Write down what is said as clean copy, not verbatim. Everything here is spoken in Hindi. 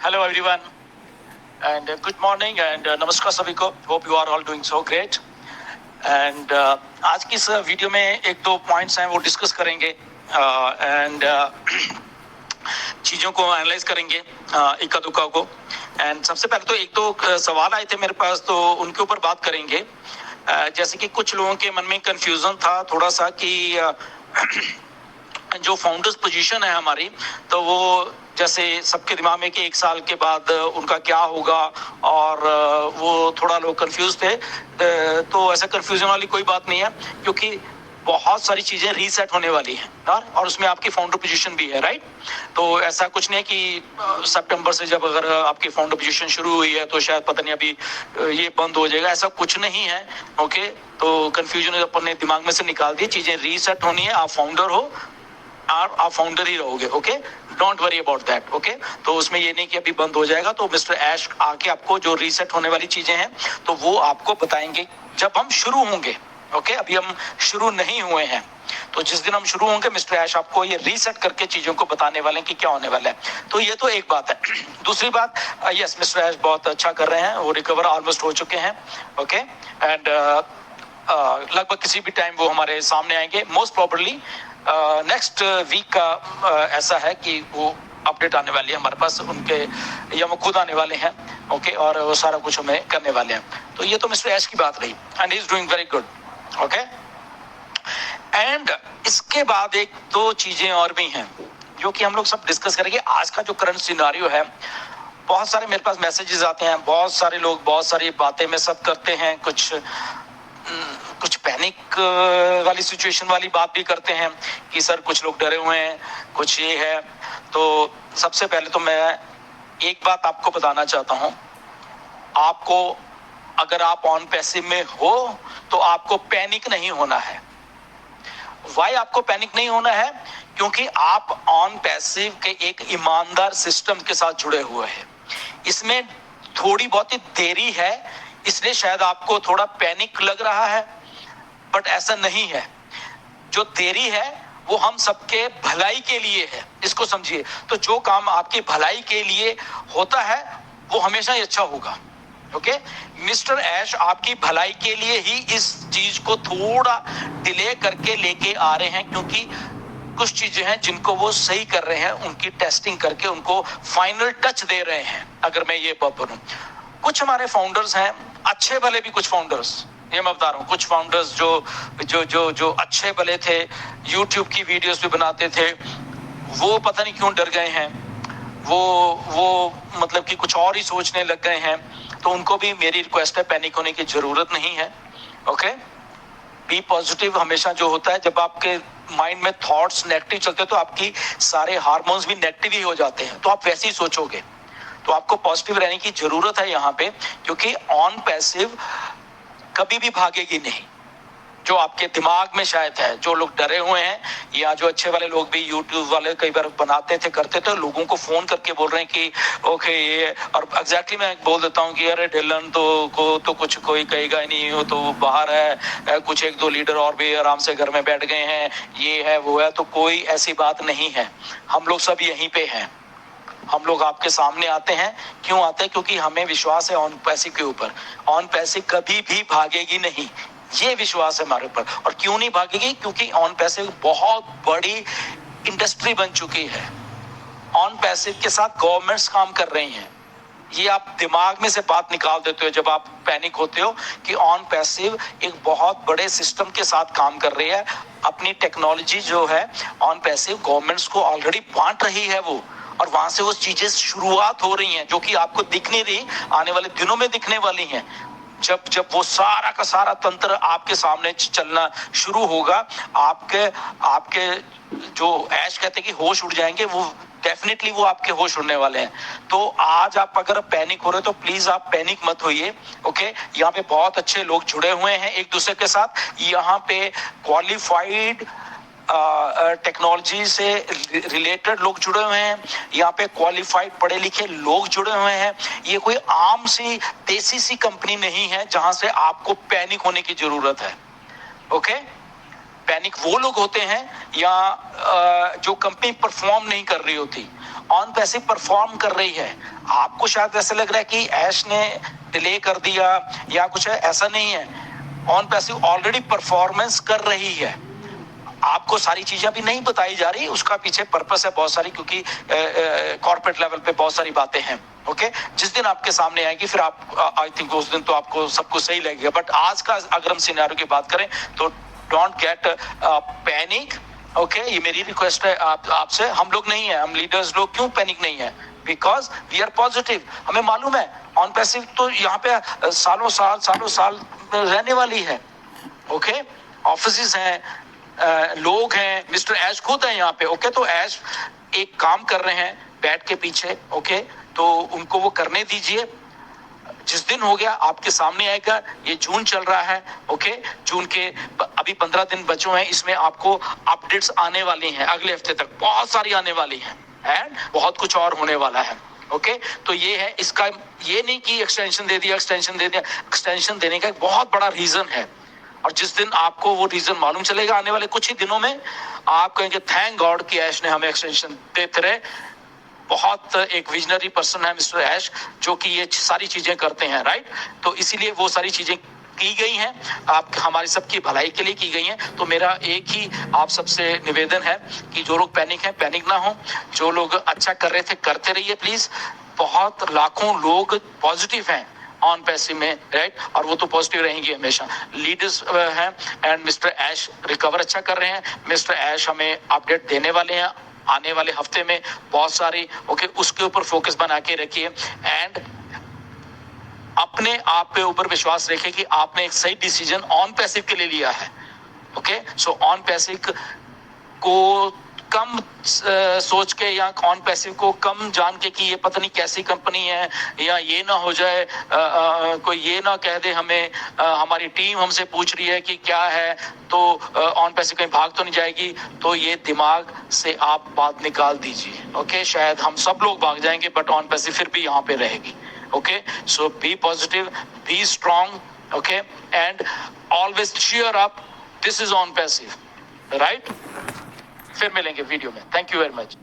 Hello everyone and good morning and नमस्कार सभी को. Hope you are all doing so great. And आज की इस वीडियो में एक दो पॉइंट्स हैं वो डिस्कस करेंगे एंड चीज़ों को एनालाइज करेंगे इक्का दुक्का को. एंड सबसे पहले तो एक दो सवाल आए थे मेरे पास, तो उनके ऊपर बात करेंगे. जैसे कि कुछ लोगों के मन में कंफ्यूजन था थोड़ा सा कि जो फाउंडर्स पोजीशन है हमारी, तो वो जैसे सबके दिमाग में कि 1 साल के बाद उनका क्या होगा, और वो थोड़ा लोग कंफ्यूज थे. तो ऐसा कंफ्यूजन वाली कोई बात नहीं है, क्योंकि बहुत सारी चीजें रीसेट होने वाली हैं और उसमें आपकी फाउंडर पोजीशन भी है, राइट. तो ऐसा कुछ नहीं है कि सितंबर से जब अगर आपकी फाउंडर पोजीशन शुरू हुई है तो शायद पता नहीं अभी ये बंद हो जाएगा, ऐसा कुछ नहीं है. ओके, तो कंफ्यूजन अपने दिमाग में से निकाल दी. चीजें रीसेट होनी है, आप फाउंडर हो और आप फाउंडर ही रहोगे. Okay, don't worry about that. Okay, तो उसमें ये नहीं कि अभी बंद हो जाएगा. तो मिस्टर ऐश आके आपको जो रीसेट होने वाली चीजें हैं तो वो आपको बताएंगे जब हम शुरू होंगे. ओके, अभी हम शुरू नहीं हुए हैं, तो जिस दिन हम शुरू होंगे मिस्टर ऐश आपको ये रीसेट करके चीजों को बताने वाले हैं कि क्या होने वाला है. तो ये तो एक बात है. दूसरी बात, यस, मिस्टर ऐश बहुत अच्छा कर रहे हैं, वो रिकवर ऑलमोस्ट हो चुके हैं. ओके, एंड लगभग किसी भी टाइम वो हमारे सामने आएंगे. मोस्ट प्रोबेबली नेक्स्ट वीक का ऐसा है कि वो अपडेट आने वाली है हमारे पास उनके, या वो खुद आने वाले हैं. ओके, और वो सारा कुछ हमें करने वाले हैं. तो ये तो मिस्टर ऐश की बात रही, and he is doing very good. Okay, and इसके बाद एक दो चीजें और भी हैं जो कि हम लोग सब डिस्कस करेंगे. आज का जो करंट सिनारियो है, बहुत सारे मेरे पास मैसेजेस आते हैं, बहुत सारे लोग बहुत सारी बातें में सब करते हैं, कुछ पैनिक वाली सिचुएशन वाली बात भी करते हैं कि सर कुछ लोग डरे हुए हैं, कुछ ये है. तो सबसे पहले तो मैं एक बात आपको बताना चाहता हूं. आपको, अगर आप ऑन पैसिव में हो तो आपको पैनिक नहीं होना है. वाई आपको पैनिक नहीं होना है? क्योंकि आप ऑन पैसिव के एक ईमानदार सिस्टम के साथ जुड़े हुए हैं. इसमें थोड़ी बहुत ही देरी है, इसलिए शायद आपको थोड़ा पैनिक लग रहा है, बट ऐसा नहीं है. जो देरी है वो हम सबके भलाई के लिए है, इसको समझिए. तो जो काम आपकी भलाई के लिए होता है वो हमेशा ही अच्छा होगा. ओके, मिस्टर ऐश आपकी भलाई के लिए ही इस चीज को थोड़ा डिले करके लेके आ रहे हैं, क्योंकि कुछ चीजें हैं जिनको वो सही कर रहे हैं, उनकी टेस्टिंग करके उनको फाइनल टच दे रहे हैं. अगर मैं ये बात बोलूं, कुछ हमारे फाउंडर्स हैं अच्छे भले भी, कुछ फाउंडर्स, ये मैं बता रहा हूँ, कुछ फाउंडर्स जो जो जो जो अच्छे भले थे, यूट्यूब की वीडियोस भी बनाते थे, वो पता नहीं क्यों डर गए हैं. वो मतलब कि कुछ और ही सोचने लग गए हैं. तो उनको भी मेरी रिक्वेस्ट है, पैनिक होने की जरूरत नहीं है. Okay, be positive. हमेशा जो होता है, जब आपके माइंड में थॉट्स नेगेटिव चलते हैं तो आपकी सारे हार्मोन्स भी नेगेटिव ही हो जाते हैं, तो आप वैसे ही सोचोगे. तो आपको पॉजिटिव रहने की जरूरत है यहाँ पे, क्योंकि ऑन पैसिव कभी भी भागेगी नहीं. जो आपके दिमाग में शायद है, जो लोग डरे हुए हैं, या जो अच्छे वाले लोग भी, यूट्यूब वाले कई बार बनाते थे, करते थे, लोगों को फोन करके बोल रहे हैं कि ओके ये, और एग्जैक्टली मैं बोल देता हूँ कि अरे ढिल्लन तो कुछ कोई कहेगा ही नहीं, हो तो बाहर है, कुछ एक दो लीडर और भी आराम से घर में बैठ गए हैं, ये है वो है. तो कोई ऐसी बात नहीं है, हम लोग सब यहीं पे हैं. हम लोग आपके सामने आते हैं. क्यों आते हैं? क्योंकि हमें विश्वास है ऑन पैसिव के ऊपर. ऑन पैसिव कभी भी भागेगी नहीं, ये विश्वास है हमारे ऊपर. और क्यों नहीं भागेगी? क्योंकि ऑन पैसिव बहुत बड़ी इंडस्ट्री बन चुकी है. ऑन पैसिव के साथ गवर्नमेंट्स काम कर रही हैं. ये आप दिमाग में से बात निकाल देते हो जब आप पैनिक होते हो कि ऑन पैसिव एक बहुत बड़े सिस्टम के साथ काम कर रही है. अपनी टेक्नोलॉजी जो है ऑन पैसिव गवर्नमेंट्स को ऑलरेडी बांट रही है वो, और वहां से वो चीजें शुरुआत हो रही हैं जो कि आपको दिख नहीं रही, आने वाले दिनों में दिखने वाली हैं. जब जब वो सारा का सारा तंत्र आपके सामने चलना शुरू होगा, आपके आपके जो ऐश कहते हैं कि होश उड़ जाएंगे, वो डेफिनेटली वो आपके होश उड़ने वाले हैं. तो आज आप अगर पैनिक हो रहे हो तो प्लीज आप पैनिक मत होइए. ओके, यहाँ पे बहुत अच्छे लोग जुड़े हुए हैं एक दूसरे के साथ. यहाँ पे क्वालिफाइड टेक्नोलॉजी से रिलेटेड लोग जुड़े हुए हैं. यहाँ पे क्वालिफाइड पढ़े लिखे लोग जुड़े हुए हैं. ये कोई आम सी देसी सी कंपनी नहीं है जहां से आपको पैनिक होने की जरूरत है. ओके, पैनिक वो लोग होते हैं या जो कंपनी परफॉर्म नहीं कर रही होती, ऑन पैसिव परफॉर्म कर रही है। आपको शायद ऐसे लग रहा है कि ऐश ने डिले कर दिया या कुछ है, ऐसा नहीं है। ऑन पैसिव ऑलरेडी परफॉर्मेंस कर रही है। आपको सारी चीजें अभी नहीं बताई जा रही, उसका पीछे पर्पस है बहुत सारी, क्योंकि कॉर्पोरेट लेवल पे बहुत सारी बातें हैं। ओके, जिस दिन आपके सामने आएगी फिर आप आई थिंक उस दिन तो आपको सब कुछ सही लगेगा। बट आज का अगर हम सिनेरियो की बात करें तो डोंट गेट पैनिक। ओके, ये मेरी रिक्वेस्ट है आपसे। हम लोग नहीं है, हम लीडर्स लोग क्यों पैनिक नहीं है? Because we are positive. हमें मालूम है ऑन पैसिव तो यहाँ पे सालों साल रहने वाली है। ओके, ऑफिस हैं, लोग हैं, मिस्टर ऐश खुद है यहाँ पे। ओके, तो ऐश एक काम कर रहे हैं बैठ के पीछे। ओके, तो उनको वो करने दीजिए। जिस दिन हो गया आपके सामने आएगा। ये जून चल रहा है। ओके, जून के अभी 15 दिन बचे हैं, इसमें आपको अपडेट्स आने वाली हैं अगले हफ्ते तक, बहुत सारी आने वाली हैं एंड बहुत कुछ और होने वाला है। ओके, तो ये है इसका, ये नहीं कि एक्सटेंशन दे दिया, एक्सटेंशन दे दिया। एक्सटेंशन देने का एक बहुत बड़ा रीजन है, और जिस दिन आपको वो रीजन मालूम चलेगा आने वाले कुछ ही दिनों में, आप कहेंगे थैंक गॉड कि ऐश ने हमें एक्सटेंशन देते रहे। बहुत एक विजनरी पर्सन है मिस्टर ऐश, जो कि ये सारी चीजें करते हैं, राइट। तो इसीलिए वो सारी चीजें की गई हैं, आप हमारी सबकी भलाई के लिए की गई हैं। तो मेरा एक ही आप सबसे निवेदन है कि जो लोग पैनिक हैं, पैनिक ना हो। जो लोग अच्छा कर रहे थे करते रहिए प्लीज। बहुत लाखों लोग पॉजिटिव हैं ऑन पैसिव में, राइट, और वो तो पॉजिटिव रहेंगे हमेशा। लीडर्स हैं एंड मिस्टर ऐश रिकवर अच्छा कर रहे हैं। मिस्टर ऐश हमें अपडेट देने वाले हैं आने वाले हफ्ते में बहुत सारी। ओके, उसके ऊपर फोकस बना के रखिए एंड अपने आप पे ऊपर विश्वास रखिए कि आपने एक सही डिसीजन ऑन पैसिव के लिए लिया है। ओके, सो ऑन पैसिव को कम सोच के या ऑन पैसिव को कम जान के कि ये पता नहीं कैसी कंपनी है, या ये ना हो जाए कोई ये ना कह दे हमें हमारी टीम हमसे पूछ रही है कि क्या है, तो ऑन पैसिव कहीं भाग तो नहीं जाएगी। तो ये दिमाग से आप बात निकाल दीजिए। ओके, शायद हम सब लोग भाग जाएंगे बट ऑन पैसिव फिर भी यहाँ पे रहेगी। Okay, so be positive, be strong. Okay, and always cheer up. This is on passive, right? फिर मिलेंगे वीडियो में। Thank you very much.